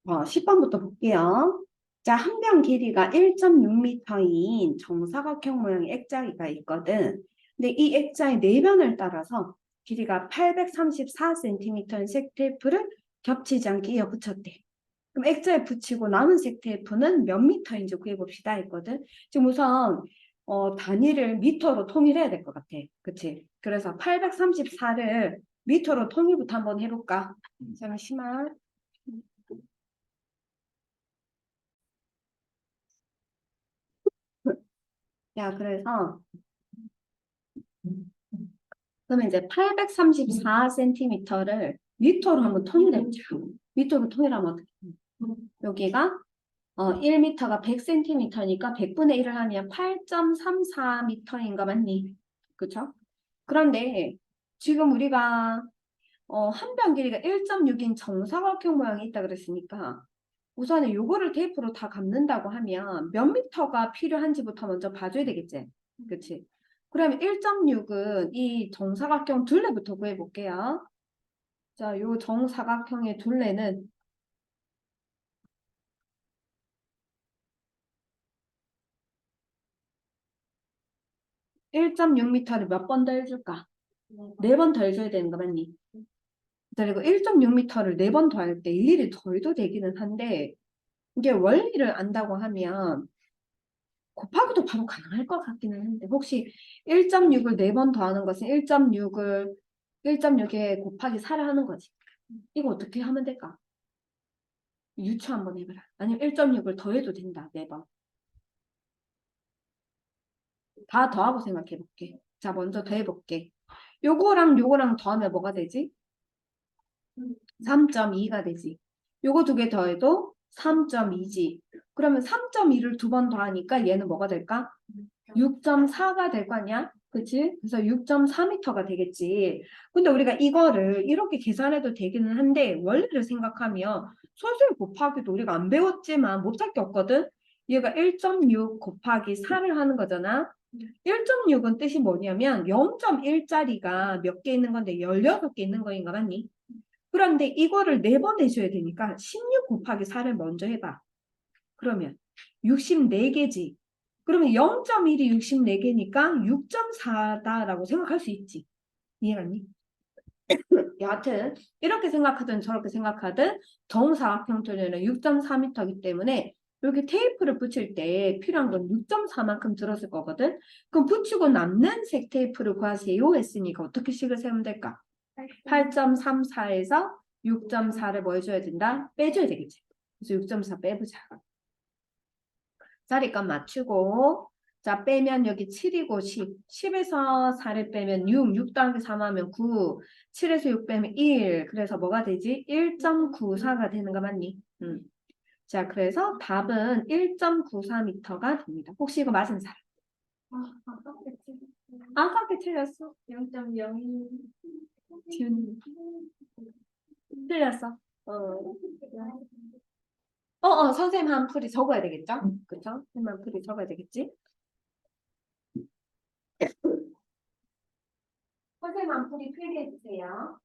10번부터 볼게요. 자, 한 변 길이가 1.6m인 정사각형 모양의 액자가 있거든. 근데 이 액자의 네 변을 따라서 길이가 834cm인 색테이프를 겹치지 않게 이어 붙였대. 그럼 액자에 붙이고 남은 색테이프는 몇 미터인지 구해봅시다 했거든. 지금 우선 단위를 미터로 통일해야 될 것 같아. 그치? 그래서 834를 미터로 통일부터 한번 해볼까? 잠시만. 야, 그래서 그러면 이제 834cm를 미터로 한번 통일해보자. 미터로 통일하면 어떻게? 여기가 1m가 100cm니까 100분의 1을 하면 8.34m인가 맞니? 그쵸? 그런데 지금 우리가 한 변 길이가 1.6인 정사각형 모양이 있다 그랬으니까 우선은 요거를 테이프로 다 감는다고 하면 몇 미터가 필요한지부터 먼저 봐줘야 되겠지? 그치? 그러면 1.6은 이 정사각형 둘레부터 구해볼게요. 자, 요 정사각형의 둘레는 1.6m를 몇 번 더 해줄까? 네 번 더 해줘야 되는 거 맞니? 그리고 1.6m를 네 번 더 할 때 일일이 더해도 되기는 한데 이게 원리를 안다고 하면 곱하기도 바로 가능할 것 같기는 한데 혹시 1.6을 네 번 더하는 것은 1.6에 곱하기 4를 하는 거지. 이거 어떻게 하면 될까? 유추 한번 해봐라. 아니면 1.6을 더해도 된다. 네 번. 다 더하고 생각해 볼게. 자, 먼저 더해볼게. 요거랑 요거랑 더하면 뭐가 되지? 3.2가 되지. 요거 두 개 더해도 3.2지. 그러면 3.2를 두 번 더하니까 얘는 뭐가 될까? 6.4가 될 거 아니야? 그치? 그래서 6.4m가 되겠지. 근데 우리가 이거를 이렇게 계산해도 되기는 한데 원리를 생각하면 소수의 곱하기도 우리가 안 배웠지만 못할 게 없거든? 얘가 1.6 곱하기 4를 하는 거잖아. 1.6은 뜻이 뭐냐면 0.1짜리가 몇 개 있는 건데 16개 있는 거인가 맞니? 그런데 이거를 네 번 해줘야 되니까 16 곱하기 4를 먼저 해봐. 그러면 64개지. 그러면 0.1이 64개니까 6.4다라고 생각할 수 있지. 이해갔니? 여하튼 이렇게 생각하든 저렇게 생각하든 정사각형 둘레는 6.4m이기 때문에 이렇게 테이프를 붙일 때 필요한 건 6.4만큼 들었을 거거든. 그럼 붙이고 남는 색 테이프를 구하세요 했으니까 어떻게 식을 세우면 될까? 8.34에서 6.4를 뭐 해줘야 된다? 빼줘야 되겠지. 그래서 6.4 빼보자. 자리값 맞추고 자 빼면 여기 7이고 10 10에서 4를 빼면 6 더하기 3 하면 9 7에서 6 빼면 1 그래서 뭐가 되지? 1.94가 되는 거 맞니? 자 그래서 답은 1.94m가 됩니다. 혹시 이거 맞은 사람? 아깝게 틀렸어. 0.02 틀렸어. 선생님 한 풀이 적어야 되겠죠? 그쵸? 선생님 한 풀이 적어야 되겠지? 선생님 한 풀이 필기해 주세요.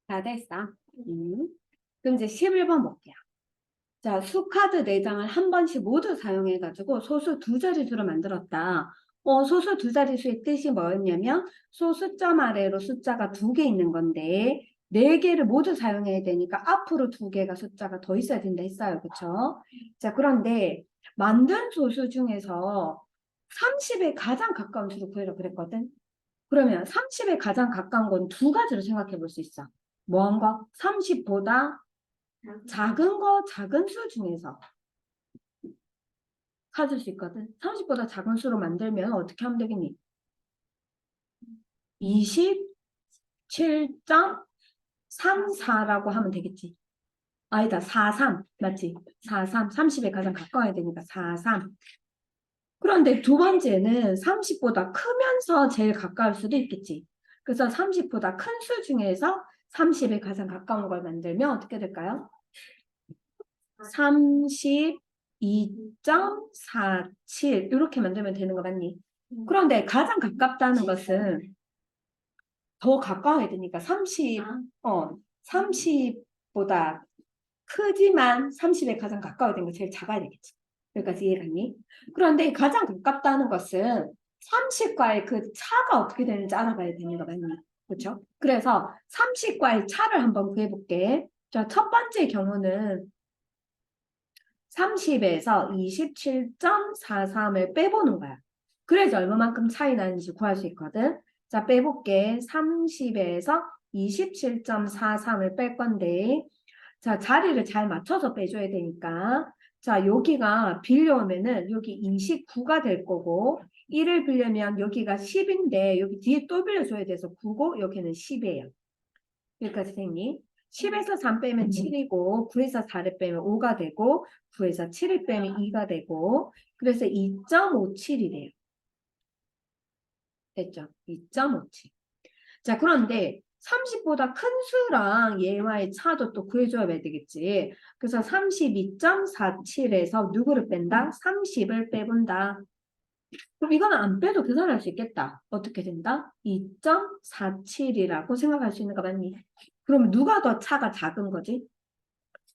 다 됐어. 그럼 이제 11번 볼게요. 자, 수카드 4장을 한 번씩 모두 사용해가지고 소수 두 자릿수로 만들었다. 소수 두 자릿수의 뜻이 뭐였냐면 소수점 아래로 숫자가 두 개 있는 건데 네 개를 모두 사용해야 되니까 앞으로 두 개가 숫자가 더 있어야 된다 했어요. 그쵸? 자, 그런데 만든 소수 중에서 30에 가장 가까운 수를 구해라 그랬거든. 그러면 30에 가장 가까운 건 두 가지로 생각해 볼 수 있어. 뭐한 거? 30보다 작은 거, 작은 수 중에서 찾을 수 있거든. 30보다 작은 수로 만들면 어떻게 하면 되겠니? 27.34라고 하면 되겠지. 아니다, 43. 맞지? 43. 30에 가장 가까워야 되니까 43. 그런데 두 번째는 30보다 크면서 제일 가까울 수도 있겠지. 그래서 30보다 큰 수 중에서 30에 가장 가까운 걸 만들면 어떻게 될까요? 32.47 이렇게 만들면 되는 거 맞니? 그런데 가장 가깝다는 것은 더 가까워야 되니까 30보다 크지만 30에 가장 가까워야 되는 거 제일 작아야 되겠지. 여기까지 이해갔니? 그런데 가장 가깝다는 것은 30과의 그 차가 어떻게 되는지 알아봐야 되는 거 맞니? 그렇죠? 그래서 30과의 차를 한번 구해볼게. 자, 첫 번째 경우는 30에서 27.43을 빼보는 거야. 그래서 얼마만큼 차이 나는지 구할 수 있거든. 자, 빼볼게. 30에서 27.43을 뺄 건데, 자, 자리를 잘 맞춰서 빼줘야 되니까. 자, 여기가 빌려오면은 여기 29가 될 거고, 1을 빌려면 여기가 10인데, 여기 뒤에 또 빌려줘야 돼서 9고, 여기는 10이에요. 여기까지 됐니? 10에서 3 빼면 7이고 9에서 4를 빼면 5가 되고 9에서 7을 빼면 2가 되고 그래서 2.57이래요. 됐죠? 2.57. 자, 그런데 30보다 큰 수랑 얘와의 차도 또 구해줘야 되겠지. 그래서 32.47에서 누구를 뺀다? 30을 빼본다. 그럼 이거는 안 빼도 계산할 수 있겠다. 어떻게 된다? 2.47이라고 생각할 수 있는 거 맞니? 그럼 누가 더 차가 작은 거지?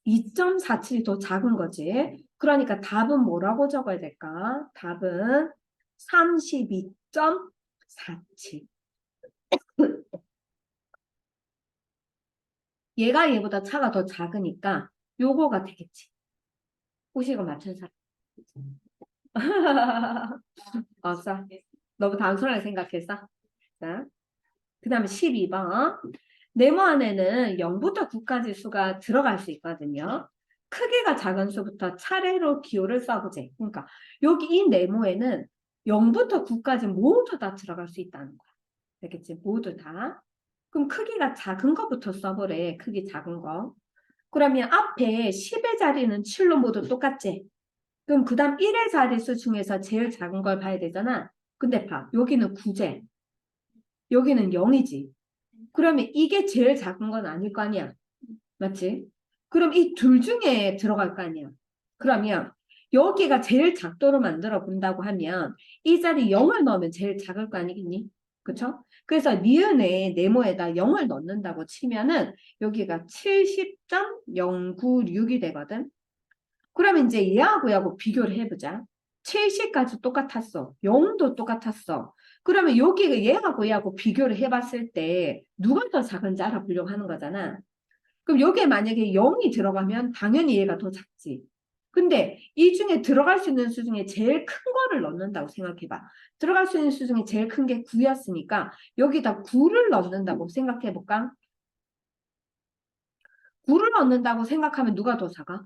2.47이 더 작은 거지. 그러니까 답은 뭐라고 적어야 될까? 답은 32.47. 얘가 얘보다 차가 더 작으니까 요거가 되겠지. 혹시 이거 맞춘 사람? 없어. 너무 단순하게 생각했어? 자, 그 다음에 12번. 네모 안에는 0부터 9까지 수가 들어갈 수 있거든요. 크기가 작은 수부터 차례로 기호를 써보지. 그러니까 여기 이 네모에는 0부터 9까지 모두 다 들어갈 수 있다는 거야. 알겠지? 모두 다. 그럼 크기가 작은 거부터 써보래. 크기 작은 거. 그러면 앞에 10의 자리는 7로 모두 똑같지? 그럼 그 다음 1의 자릿수 중에서 제일 작은 걸 봐야 되잖아. 근데 봐. 여기는 9제. 여기는 0이지. 그러면 이게 제일 작은 건 아닐 거 아니야. 맞지? 그럼 이 둘 중에 들어갈 거 아니야. 그러면 여기가 제일 작도로 만들어 본다고 하면 이 자리 0을 넣으면 제일 작을 거 아니겠니? 그쵸? 그래서 니은에 네모에다 0을 넣는다고 치면은 여기가 70.096이 되거든. 그러면 이제 얘하고 비교를 해보자. 70까지 똑같았어. 0도 똑같았어. 그러면 여기가 얘하고 비교를 해봤을 때 누가 더 작은지 알아보려고 하는 거잖아. 그럼 여기에 만약에 0이 들어가면 당연히 얘가 더 작지. 근데 이 중에 들어갈 수 있는 수 중에 제일 큰 거를 넣는다고 생각해봐. 들어갈 수 있는 수 중에 제일 큰 게 9였으니까 여기다 9를 넣는다고 생각해볼까? 9를 넣는다고 생각하면 누가 더 작아?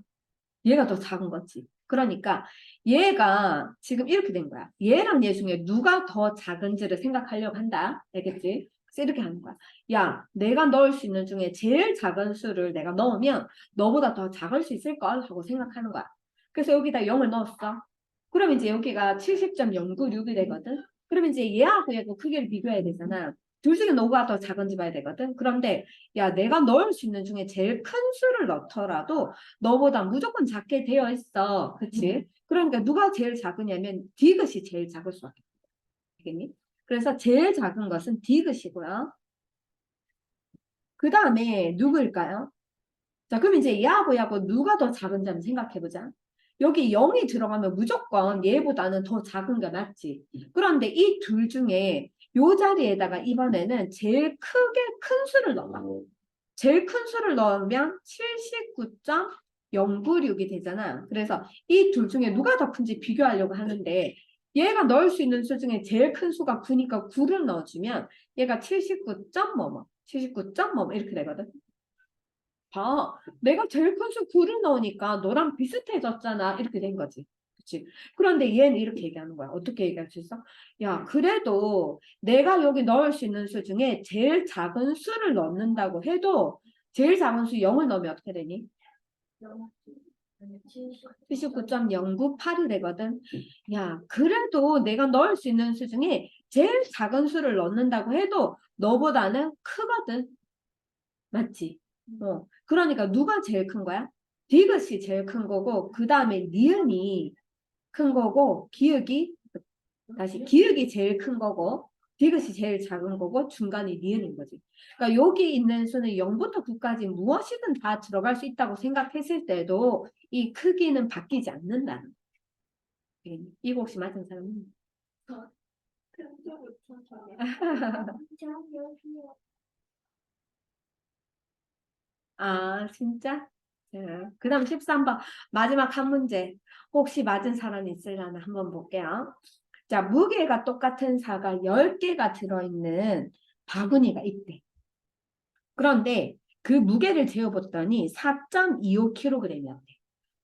얘가 더 작은 거지. 그러니까 얘가 지금 이렇게 된 거야. 얘랑 얘 중에 누가 더 작은지를 생각하려고 한다. 알겠지? 그래서 이렇게 하는 거야. 야, 내가 넣을 수 있는 중에 제일 작은 수를 내가 넣으면 너보다 더 작을 수 있을 걸 하고 생각하는 거야. 그래서 여기다 0을 넣었어. 그럼 이제 여기가 70.096이 되거든. 그럼 이제 얘하고 얘하고 크기를 비교해야 되잖아. 둘 중에 누가 더 작은지 봐야 되거든. 그런데 야, 내가 넣을 수 있는 중에 제일 큰 수를 넣더라도 너보다 무조건 작게 되어 있어. 그치? 그러니까 누가 제일 작으냐면 디귿이 제일 작을 수밖에 없겠니? 그래서 제일 작은 것은 디귿이고요. 그 다음에 누구일까요? 자, 그럼 이제 얘하고 누가 더 작은지 한번 생각해보자. 여기 0이 들어가면 무조건 얘보다는 더 작은 게 맞지. 그런데 이 둘 중에 요 자리에다가 이번에는 제일 크게 큰 수를 넣어. 제일 큰 수를 넣으면 79.096이 되잖아. 그래서 이 둘 중에 누가 더 큰지 비교하려고 하는데 얘가 넣을 수 있는 수 중에 제일 큰 수가 9니까 9를 넣어주면 얘가 79점 뭐뭐, 79점 뭐뭐 이렇게 되거든. 봐. 내가 제일 큰 수 9를 넣으니까 너랑 비슷해졌잖아. 이렇게 된 거지. 그치? 그런데 얘는 이렇게 얘기하는 거야. 어떻게 얘기할 수 있어? 야, 그래도 내가 여기 넣을 수 있는 수 중에 제일 작은 수를 넣는다고 해도 제일 작은 수 0을 넣으면 어떻게 되니? 79.098이 되거든. 야, 그래도 내가 넣을 수 있는 수 중에 제일 작은 수를 넣는다고 해도 너보다는 크거든. 맞지? 그러니까 누가 제일 큰 거야? 디귿이 제일 큰 거고, 그 다음에 니은이 큰 거고, 기역이 제일 큰 거고, 디귿이 제일 작은 거고, 중간이 니은인 거지. 그러니까 여기 있는 수는 0부터 9까지 무엇이든 다 들어갈 수 있다고 생각했을 때도 이 크기는 바뀌지 않는다는 거예요. 이거 혹시 맞은 사람은? 아, 진짜? 자, 그 다음 13번. 마지막 한 문제. 혹시 맞은 사람이 있으려나 한번 볼게요. 자, 무게가 똑같은 사가 10개가 들어있는 바구니가 있대. 그런데 그 무게를 재어봤더니 4.25kg이었대.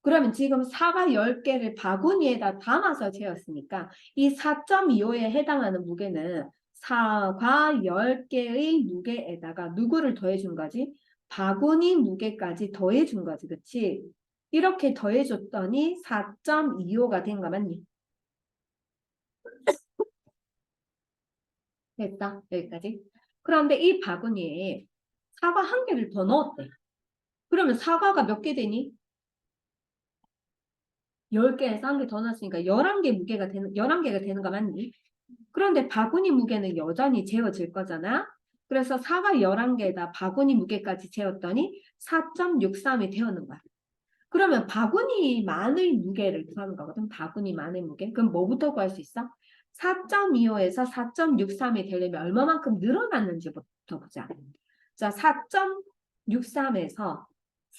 그러면 지금 사과 10개를 바구니에다 담아서 재었으니까 이 4.25에 해당하는 무게는 사과 10개의 무게에다가 누구를 더해준 거지? 바구니 무게까지 더해준 거지. 그치? 이렇게 더해줬더니 4.25가 된 거 맞니? 됐다. 여기까지. 그런데 이 바구니에 사과 한 개를 더 넣었대. 그러면 사과가 몇 개 되니? 10개에서 한 개 더 넣었으니까 11개 무게가 되는, 11개가 되는 거 맞니? 그런데 바구니 무게는 여전히 재어질 거잖아. 그래서 사과 11개에다 바구니 무게까지 재었더니 4.63이 되었는 거야. 그러면 바구니만의 무게를 구하는 거거든. 바구니만의 무게. 그럼 뭐부터 구할 수 있어? 4.25에서 4.63이 되려면 얼마만큼 늘어났는지부터 보자. 자, 4.63에서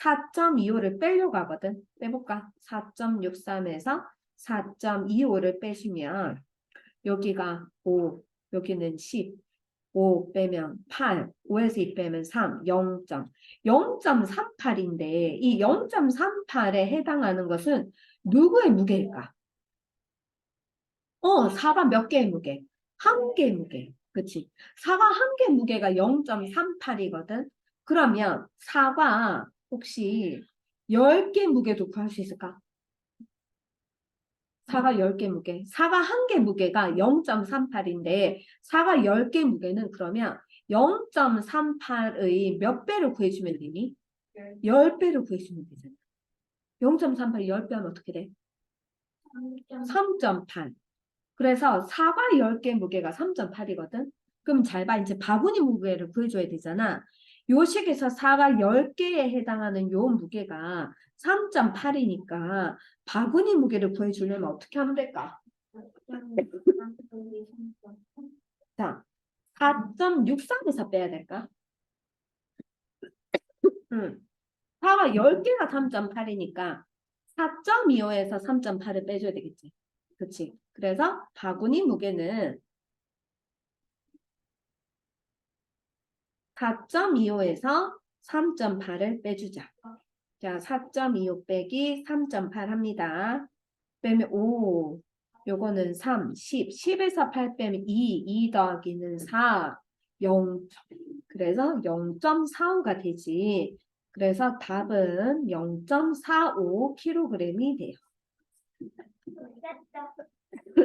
4.25를 빼려고 하거든. 빼볼까? 4.63에서 4.25를 빼주면 여기가 5, 여기는 10, 5 빼면 8, 5에서 2 빼면 3, 0.38인데 이 0.38에 해당하는 것은 누구의 무게일까? 사과 몇 개의 무게? 한 개의 무게. 그치? 사과 한 개 무게가 0.38이거든. 그러면 사과 혹시 10개 무게도 구할 수 있을까? 사과 10개 무게. 사과 한 개 무게가 0.38인데 사과 10개 무게는 그러면 0.38의 몇 배를 구해주면 되니? 10배를 구해주면 되잖아. 0.38 10배 하면 어떻게 돼? 3.8. 그래서 사과 10개 무게가 3.8이거든. 그럼 잘 봐. 이제 바구니 무게를 구해줘야 되잖아. 요 식에서 사과 10개에 해당하는 요 무게가 3.8이니까 바구니 무게를 구해주려면 어떻게 하면 될까? 자, 4.63에서 빼야 될까? 응. 사과 10개가 3.8이니까 4.25에서 3.8을 빼줘야 되겠지. 그치? 그래서 바구니 무게는 4.25에서 3.8을 빼주자. 자, 4.25 빼기 3.8 합니다. 빼면 5, 요거는 3, 10, 10에서 8 빼면 2 더하기는 4, 0. 그래서 0.45가 되지. 그래서 답은 0.45kg이 돼요.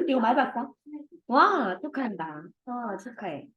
이거 맞았어? 와, 축하한다. 축하해.